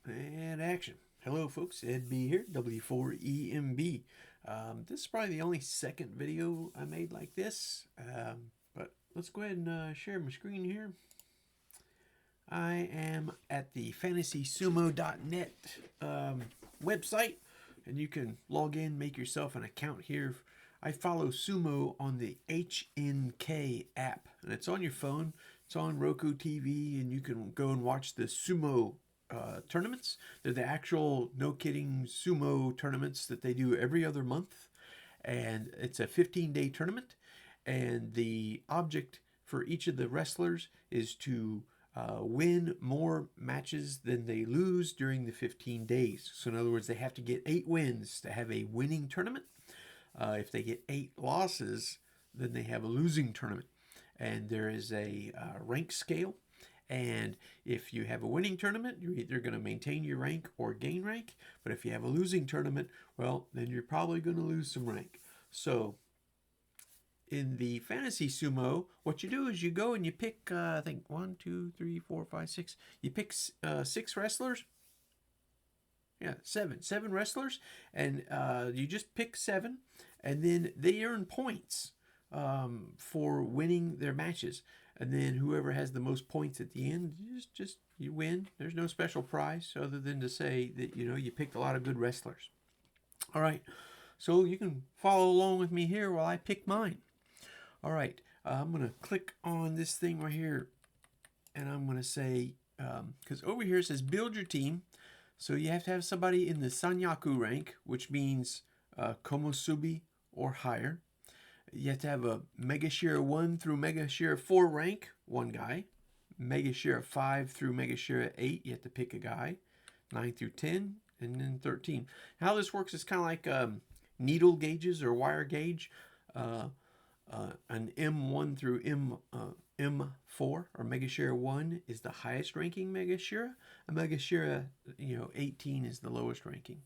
And action. Hello folks, Ed B here, W4EMB. This is probably the only second video I made like this, but let's go ahead and share my screen here. I am at the fantasysumo.net website, and you can log in, make yourself an account here. I follow Sumo on the HNK app, and it's on your phone. It's on Roku TV, and you can go and watch the Sumo tournaments. They're the actual, no kidding, sumo tournaments that they do every other month, and it's a 15-day tournament. And the object for each of the wrestlers is to win more matches than they lose during the 15 days. So in other words, they have to get 8 wins to have a winning tournament. If they get 8 losses, then they have a losing tournament. And there is a rank scale. And if you have a winning tournament, you're either going to maintain your rank or gain rank. But if you have a losing tournament, well, then you're probably going to lose some rank. So in the fantasy sumo, what you do is you go and you pick, I think 1, 2, 3, 4, 5, 6. You pick 6 wrestlers. Yeah, 7 wrestlers, and you just pick 7, and then they earn points for winning their matches. And then whoever has the most points at the end, you win. There's no special prize other than to say that you picked a lot of good wrestlers. All right, so you can follow along with me here while I pick mine. All right, I'm gonna click on this thing right here, and I'm gonna say because over here it says build your team. So you have to have somebody in the Sanyaku rank, which means Komosubi or higher. You have to have a Mega Shira 1 through Mega Shira 4 rank, one guy. Mega Shira 5 through Mega Shira 8, you have to pick a guy. 9 through 10, and then 13. How this works is kind of like needle gauges or wire gauge. An M1 through M4 or Mega Shira 1 is the highest ranking Mega Shira. A Mega Shira 18 is the lowest ranking.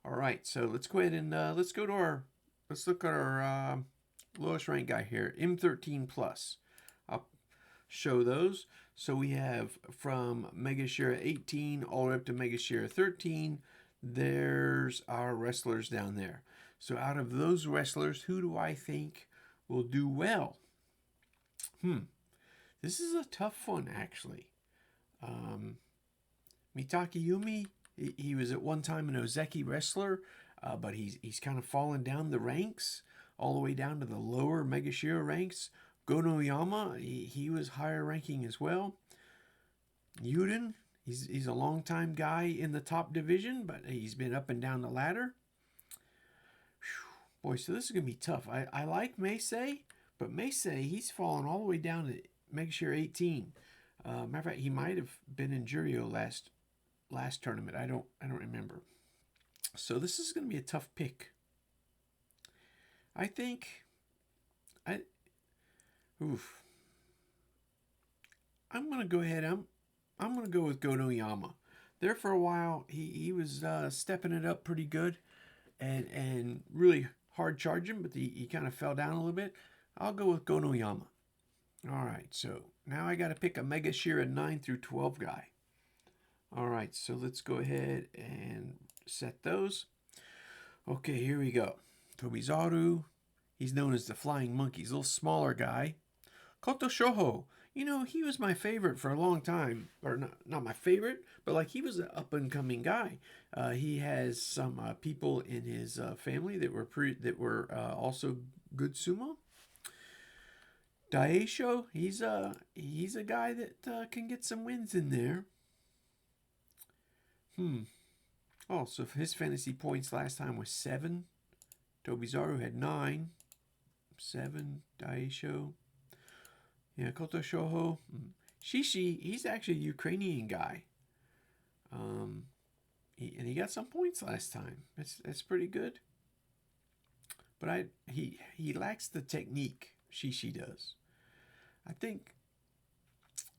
All right, so let's go ahead and let's look at our lowest rank guy here, M13 plus. I'll show those. So we have from Mega Shira 18 all the way up to Mega Shira 13. There's our wrestlers down there. So out of those wrestlers, who do I think will do well? This is a tough one, actually. Mitaki Yumi, he was at one time an Ozeki wrestler, but he's kind of fallen down the ranks, all the way down to the lower Mega Shira ranks. Gonoyama, he was higher ranking as well. Yuden, he's a long time guy in the top division, but he's been up and down the ladder. Whew. Boy, so this is going to be tough. I like Meisei, but Meisei, he's fallen all the way down to Mega Shira 18. Matter of fact, he might have been in Jurio last tournament. I don't remember. So this is going to be a tough pick. I think I'm going to go ahead. I'm going to go with Gonoyama. There for a while, he was stepping it up pretty good and really hard charging, but he kind of fell down a little bit. I'll go with Gonoyama. All right, so now I got to pick a Mega Shira 9 through 12 guy. All right, so let's go ahead and set those. Okay, here we go. Tobizaru, he's known as the Flying Monkey. He's a little smaller guy. Koto Shoho, he was my favorite for a long time. Or not my favorite, but like he was an up-and-coming guy. He has some people in his family that were also good sumo. Daisho, he's a guy that can get some wins in there. Oh, so his fantasy points last time was 7. Tobizaru had 9. 7. Daisho. Yeah, Koto Shoho. Shishi, he's actually a Ukrainian guy. And he got some points last time. That's pretty good. But he lacks the technique. Shishi does. I think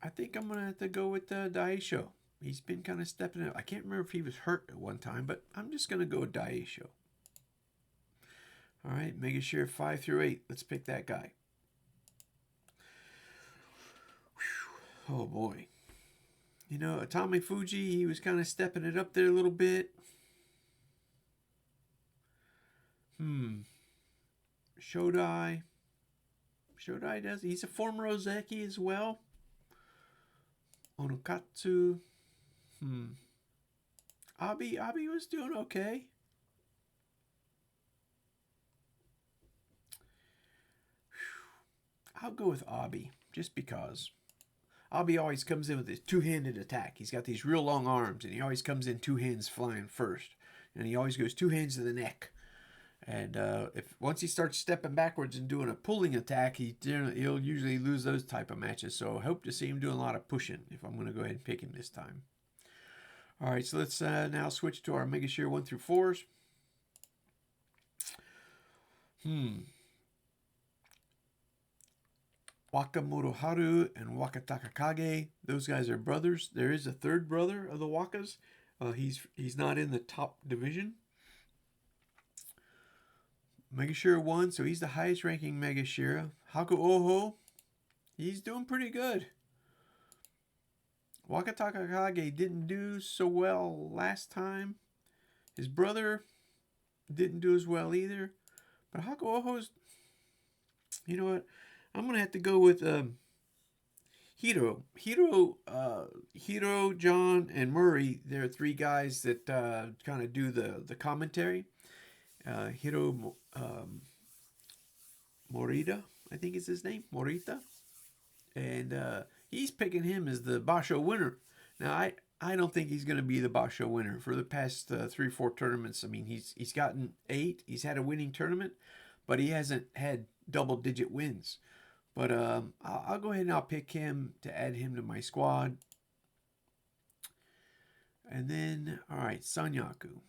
I'm gonna have to go with Daisho. He's been kind of stepping up. I can't remember if he was hurt at one time, but I'm just gonna go with Daisho. All right, Mega Shira 5 through 8. Let's pick that guy. Whew. Oh boy. You know, Atami Fuji, he was kind of stepping it up there a little bit. Shodai. Shodai does. He's a former Ozeki as well. Onokatsu. Abi was doing okay. I'll go with Abi, just because. Abi always comes in with his two-handed attack. He's got these real long arms, and he always comes in two hands flying first. And he always goes two hands to the neck. And if once he starts stepping backwards and doing a pulling attack, he'll usually lose those type of matches. So I hope to see him doing a lot of pushing if I'm going to go ahead and pick him this time. All right, so let's now switch to our Mega Shear 1 through 4s. Wakamotoharu and Wakatakakage, those guys are brothers. There is a third brother of the Wakas. He's not in the top division. Mega Shear 1, so he's the highest ranking Mega Shear. Haku Oho, he's doing pretty good. Wakatakakage didn't do so well last time. His brother didn't do as well either. But Haku Oho's, you know what? I'm going to have to go with Hiro. Hiro, John, and Murray, they're three guys that kind of do the commentary. Hiro Morita, I think is his name, Morita. And he's picking him as the Basho winner. Now, I don't think he's going to be the Basho winner. For the past 3 or 4 tournaments, I mean, he's gotten 8. He's had a winning tournament, but he hasn't had double-digit wins. But I'll go ahead and I'll pick him to add him to my squad. And then, all right, Sanyaku.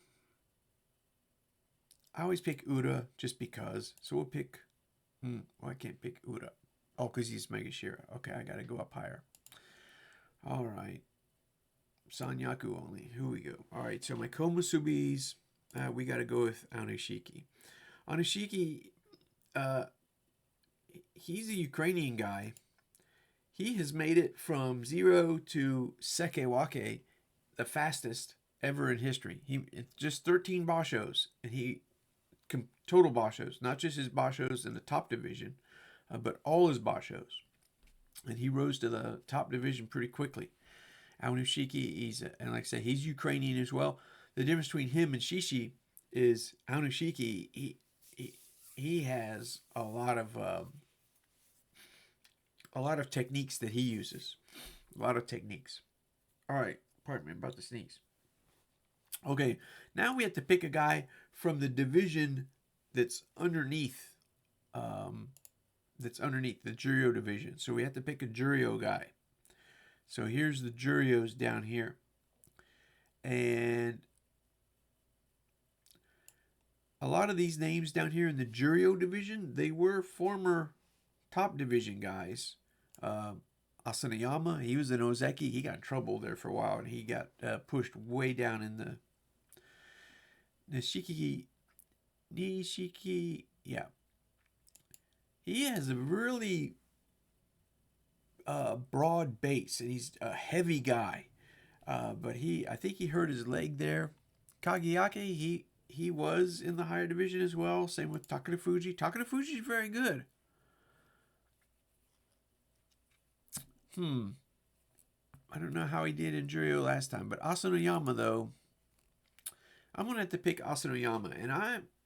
I always pick Ura just because. So we'll pick... well, I can't pick Ura. Oh, because he's Mega Shear. Okay, I got to go up higher. All right. Sanyaku only. Here we go. All right, so my Komusubis, we got to go with Anushiki. Anushiki, he's a Ukrainian guy. He has made it from 0 to Sekewake, the fastest ever in history. It's just 13 Bashos, and he total Bashos, not just his Bashos in the top division, but all his Bashos. And he rose to the top division pretty quickly. Anushiki, and like I said, he's Ukrainian as well. The difference between him and Shishi is Anushiki, he has a lot of techniques that he uses. A lot of techniques. All right, pardon me about the sneeze. Okay, now we have to pick a guy from the division that's underneath the Juryo division. So we have to pick a Juryo guy. So here's the Juryos down here. And a lot of these names down here in the Juryo division, they were former top division guys. Asanayama, he was an Ozeki. He got in trouble there for a while, and he got pushed way down in the Nishiki, yeah. He has a really broad base, and he's a heavy guy. But I think he hurt his leg there. Kageaki, he was in the higher division as well. Same with Takeda Fuji. Takeda Fuji is very good. I don't know how he did in Juryo last time, but Asanoyama, though, I'm going to have to pick Asanoyama. And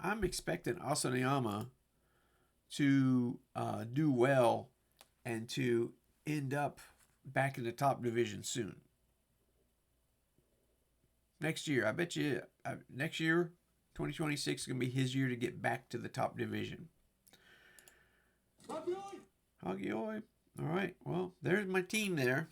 I'm expecting Asanoyama to do well and to end up back in the top division soon. Next year, I bet you, next year, 2026 is going to be his year to get back to the top division. Hagioi. All right, well, there's my team there.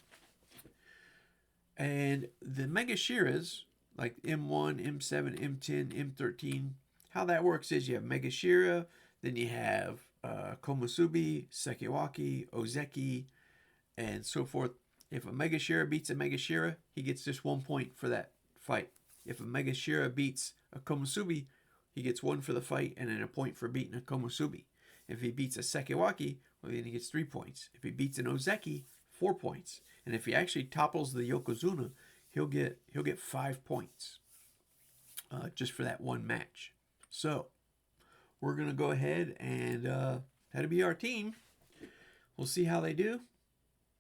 And the Mega Shiras, like M1, M7, M10, M13, how that works is you have Mega Shira, then you have Komusubi, Sekewaki, Ozeki, and so forth. If a Mega Shira beats a Mega Shira, he gets just 1 point for that fight. If a Mega Shira beats a Komusubi, he gets 1 for the fight and then a point for beating a Komusubi. If he beats a Sekewaki, well, then he gets 3 points. If he beats an Ozeki, 4 points. And if he actually topples the Yokozuna, he'll get 5 points just for that one match. So we're gonna go ahead and that'll be our team. We'll see how they do.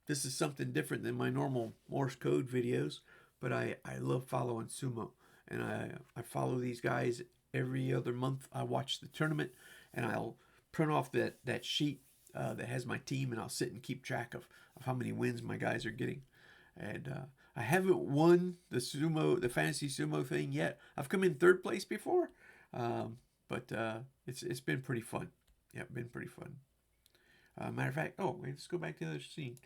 This is something different than my normal Morse code videos, but I love following Sumo, and I follow these guys every other month. I watch the tournament, and I'll print off that sheet that has my team, and I'll sit and keep track of how many wins my guys are getting. And I haven't won the fantasy sumo thing yet. I've come in third place before, but it's been pretty fun. Yeah, been pretty fun. Matter of fact, oh, let's go back to the other scene.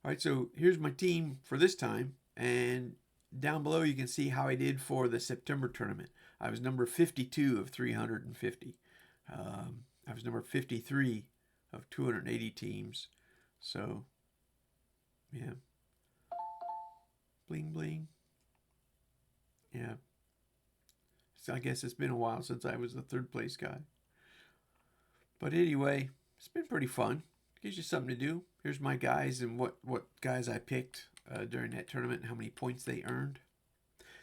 All right, so here's my team for this time, and down below you can see how I did for the September tournament. I was number 52 of 350. I was number 53 of 280 teams. So, yeah. Bling, bling. Yeah. So I guess it's been a while since I was the third place guy. But anyway, it's been pretty fun. Gives you something to do. Here's my guys and what guys I picked during that tournament and how many points they earned.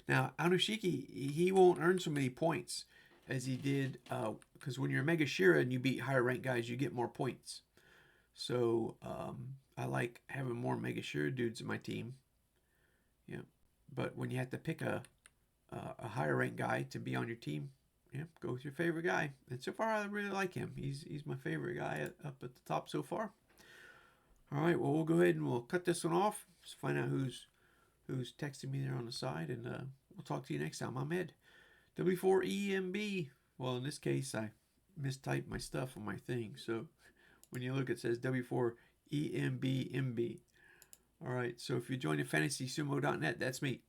Now, Anushiki, he won't earn so many points as he did because when you're a Mega Shira and you beat higher ranked guys, you get more points. So I like having more Mega Shira dudes in my team. Yeah, but when you have to pick a higher ranked guy to be on your team, yeah, go with your favorite guy. And so far, I really like him. He's my favorite guy up at the top so far. All right, well, we'll go ahead and we'll cut this one off. Just find out who's texting me there on the side, and we'll talk to you next time. I'm Ed, W4EMB. Well, in this case, I mistyped my stuff on my thing, so when you look, it says W4EMBMB. All right, so if you join the fantasysumo.net, that's me.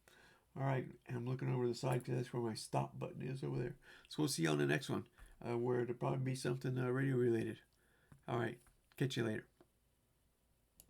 All right, and I'm looking over the side because that's where my stop button is over there. So we'll see you on the next one, where it'll probably be something radio related. All right, catch you later.